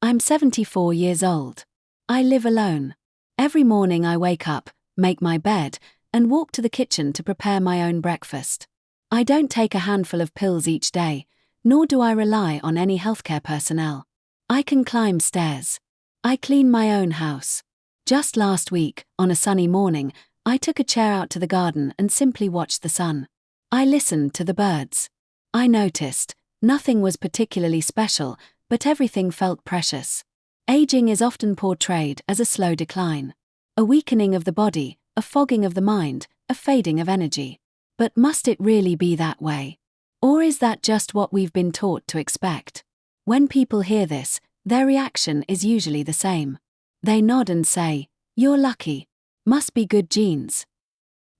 I'm 74 years old. I live alone. Every morning I wake up, make my bed, and walk to the kitchen to prepare my own breakfast. I don't take a handful of pills each day, nor do I rely on any healthcare personnel. I can climb stairs. I clean my own house. Just last week, on a sunny morning, I took a chair out to the garden and simply watched the sun. I listened to the birds. I noticed nothing was particularly special, but everything felt precious. Aging is often portrayed as a slow decline, a weakening of the body, a fogging of the mind, a fading of energy. But must it really be that way? Or is that just what we've been taught to expect? When people hear this, their reaction is usually the same. They nod and say, "You're lucky. Must be good genes."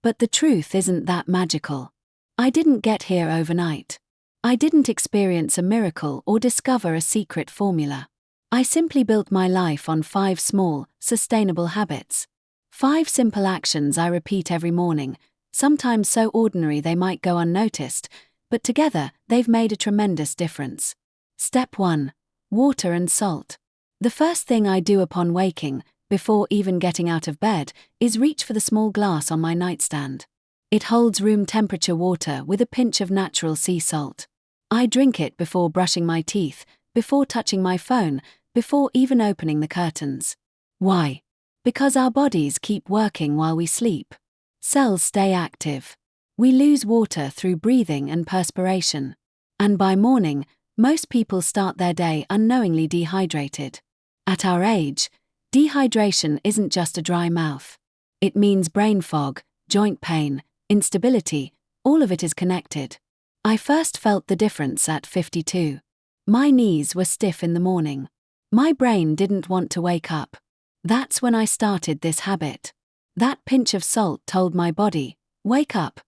But the truth isn't that magical. I didn't get here overnight. I didn't experience a miracle or discover a secret formula. I simply built my life on 5 small, sustainable habits. 5 simple actions I repeat every morning, sometimes so ordinary they might go unnoticed, but together they've made a tremendous difference. Step 1. Water and salt. The first thing I do upon waking, before even getting out of bed, is reach for the small glass on my nightstand. It holds room temperature water with a pinch of natural sea salt. I drink it before brushing my teeth, before touching my phone, before even opening the curtains. Why? Because our bodies keep working while we sleep. Cells stay active. We lose water through breathing and perspiration. And by morning, most people start their day unknowingly dehydrated. At our age, dehydration isn't just a dry mouth. It means brain fog, joint pain, instability, all of it is connected. I first felt the difference at 52. My knees were stiff in the morning. My brain didn't want to wake up. That's when I started this habit. That pinch of salt told my body, "Wake up."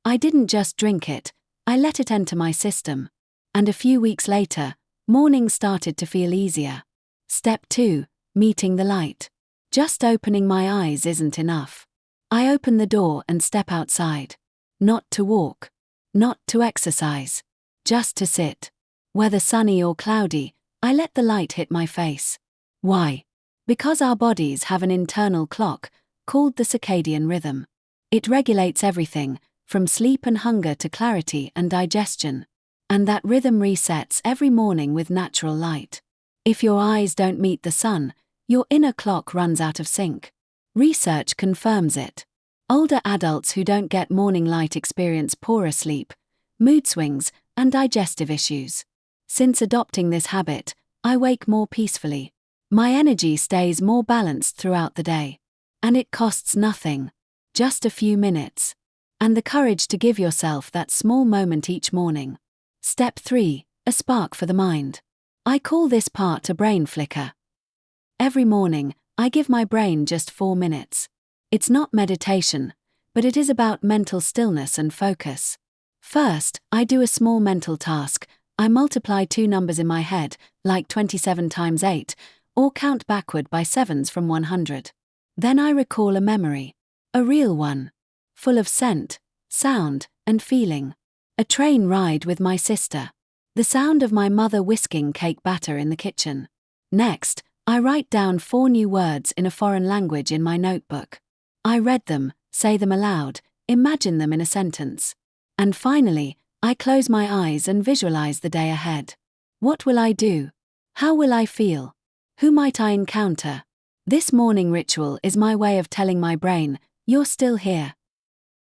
I didn't just drink it, I let it enter my system. And a few weeks later, mornings started to feel easier. Step 2. Meeting the light. Just opening my eyes isn't enough. I open the door and step outside. Not to walk. Not to exercise. Just to sit. Whether sunny or cloudy, I let the light hit my face. Why? Because our bodies have an internal clock, called the circadian rhythm. It regulates everything, from sleep and hunger to clarity and digestion. And that rhythm resets every morning with natural light. If your eyes don't meet the sun, your inner clock runs out of sync. Research confirms it. Older adults who don't get morning light experience poorer sleep, mood swings, and digestive issues. Since adopting this habit, I wake more peacefully. My energy stays more balanced throughout the day. And it costs nothing. Just a few minutes. And the courage to give yourself that small moment each morning. Step 3. A spark for the mind. I call this part a brain flicker. Every morning, I give my brain just 4 minutes. It's not meditation, but it is about mental stillness and focus. First, I do a small mental task. I multiply 2 numbers in my head, like 27 times 8, or count backward by 7s from 100. Then I recall a memory. A real one. Full of scent, sound, and feeling. A train ride with my sister. The sound of my mother whisking cake batter in the kitchen. Next, I write down 4 new words in a foreign language in my notebook. I read them, say them aloud, imagine them in a sentence. And finally, I close my eyes and visualize the day ahead. What will I do? How will I feel? Who might I encounter? This morning ritual is my way of telling my brain, "You're still here."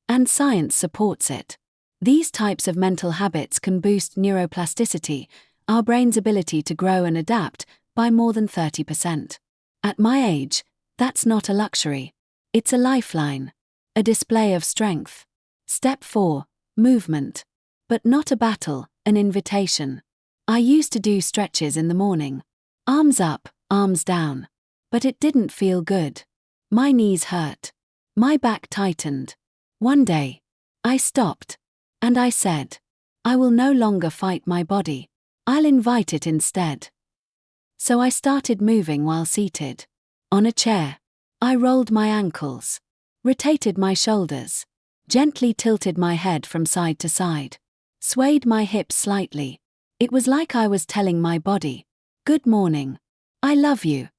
And science supports it. These types of mental habits can boost neuroplasticity, our brain's ability to grow and adapt, by more than 30%. At my age, that's not a luxury. It's a lifeline. A display of strength. Step 4. Movement. But not a battle, an invitation. I used to do stretches in the morning. Arms up, arms down. But it didn't feel good. My knees hurt. My back tightened. One day, I stopped. And I said, I will no longer fight my body. I'll invite it instead. So I started moving while seated. On a chair. I rolled my ankles. Rotated my shoulders. Gently tilted my head from side to side. Swayed my hips slightly. It was like I was telling my body, "Good morning. I love you.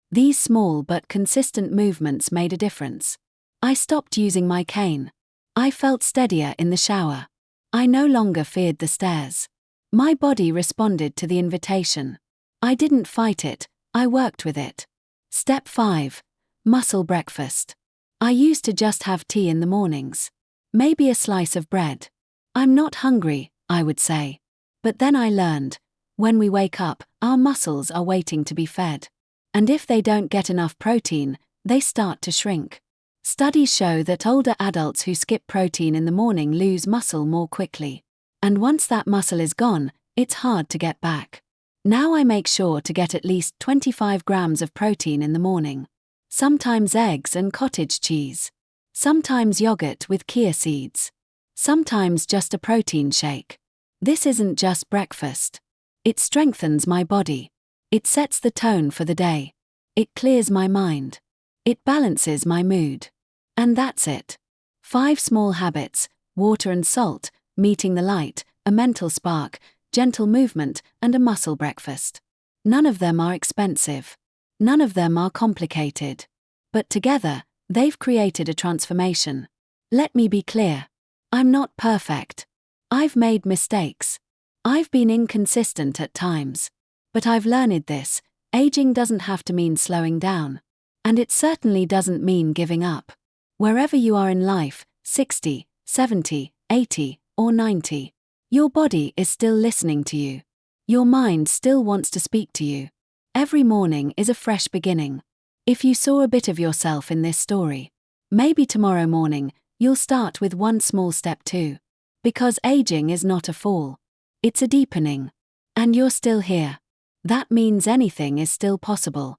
These small but consistent movements made a difference. I stopped using my cane. I felt steadier in the shower. I no longer feared the stairs. My body responded to the invitation. I didn't fight it, I worked with it. Step 5. Muscle breakfast. I used to just have tea in the mornings. Maybe a slice of bread. I'm not hungry, I would say. But then I learned, when we wake up, our muscles are waiting to be fed. And if they don't get enough protein, they start to shrink. Studies show that older adults who skip protein in the morning lose muscle more quickly. And once that muscle is gone, it's hard to get back. Now I make sure to get at least 25 grams of protein in the morning. Sometimes eggs and cottage cheese. Sometimes yogurt with chia seeds. Sometimes just a protein shake. This isn't just breakfast. It strengthens my body. It sets the tone for the day. It clears my mind. It balances my mood. And that's it. 5 small habits: water and salt, meeting the light, a mental spark, gentle movement, and a muscle breakfast. None of them are expensive. None of them are complicated. But together, they've created a transformation. Let me be clear. I'm not perfect. I've made mistakes. I've been inconsistent at times. But I've learned this: aging doesn't have to mean slowing down. And it certainly doesn't mean giving up. Wherever you are in life, 60, 70, 80, or 90, your body is still listening to you. Your mind still wants to speak to you. Every morning is a fresh beginning. If you saw a bit of yourself in this story, maybe tomorrow morning, you'll start with one small step too. Because aging is not a fall. It's a deepening. And you're still here. That means anything is still possible.